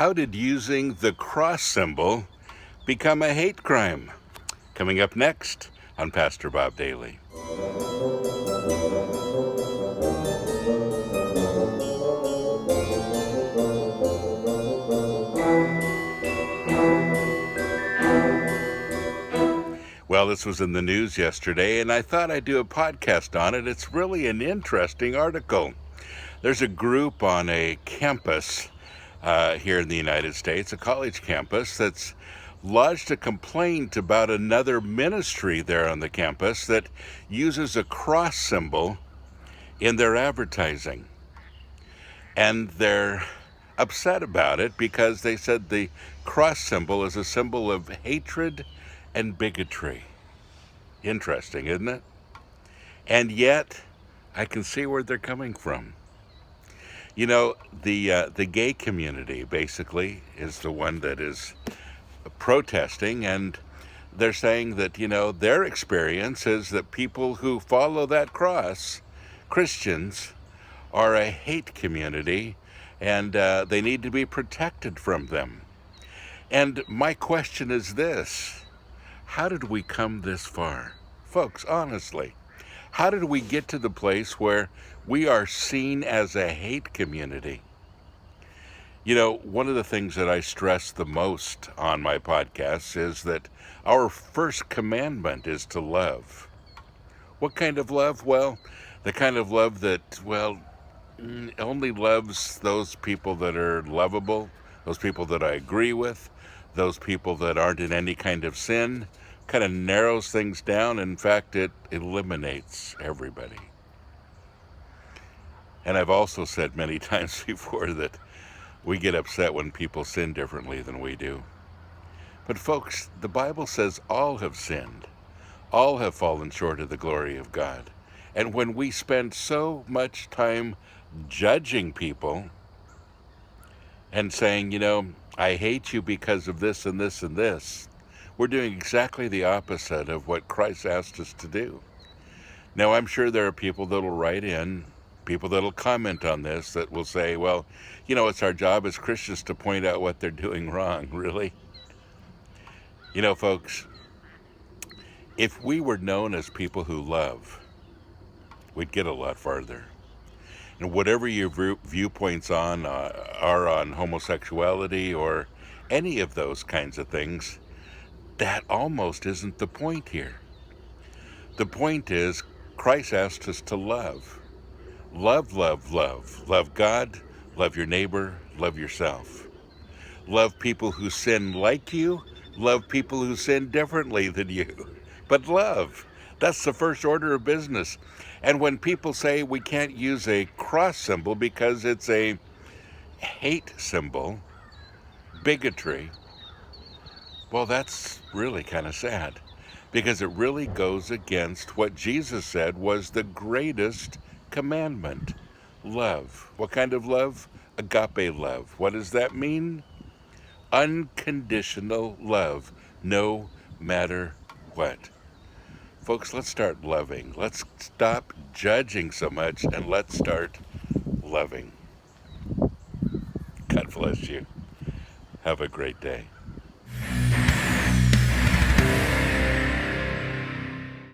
How did using the cross symbol become a hate crime? Coming up next on Pastor Bob Daily. Well, this was in the news yesterday, and I thought I'd do a podcast on it. It's really an interesting article. There's a group on a campus here in the United States, a college campus, that's lodged a complaint about another ministry there on the campus that uses a cross symbol in their advertising. And they're upset about it because they said the cross symbol is a symbol of hatred and bigotry. Interesting, isn't it? And yet, I can see where they're coming from. You know, the gay community basically is the one that is protesting, and they're saying that, you know, their experience is that people who follow that cross, Christians, are a hate community, and they need to be protected from them. And my question is this: how did we come this far? Folks, honestly, how did we get to the place where we are seen as a hate community? You know, one of the things that I stress the most on my podcasts is that our first commandment is to love. What kind of love? Well, the kind of love that, only loves those people that are lovable, those people that I agree with, those people that aren't in any kind of sin. Kind of narrows things down. In fact, it eliminates everybody. And I've also said many times before that we get upset when people sin differently than we do. But folks, the Bible says all have sinned. All have fallen short of the glory of God. And when we spend so much time judging people and saying, you know, I hate you because of this and this and this, we're doing exactly the opposite of what Christ asked us to do. Now, I'm sure there are people that will write in, people that will comment on this, that will say, well, you know, it's our job as Christians to point out what they're doing wrong. Really? You know, folks, if we were known as people who love, we'd get a lot farther. And whatever your viewpoints are on homosexuality or any of those kinds of things, that almost isn't the point here. The point is, Christ asked us to love. Love, love, love. Love God, love your neighbor, love yourself. Love people who sin like you, love people who sin differently than you. But love, that's the first order of business. And when people say we can't use a cross symbol because it's a hate symbol, bigotry, well, that's really kind of sad, because it really goes against what Jesus said was the greatest commandment: love. What kind of love? Agape love. What does that mean? Unconditional love, no matter what. Folks, let's start loving. Let's stop judging so much, and let's start loving. God bless you. Have a great day.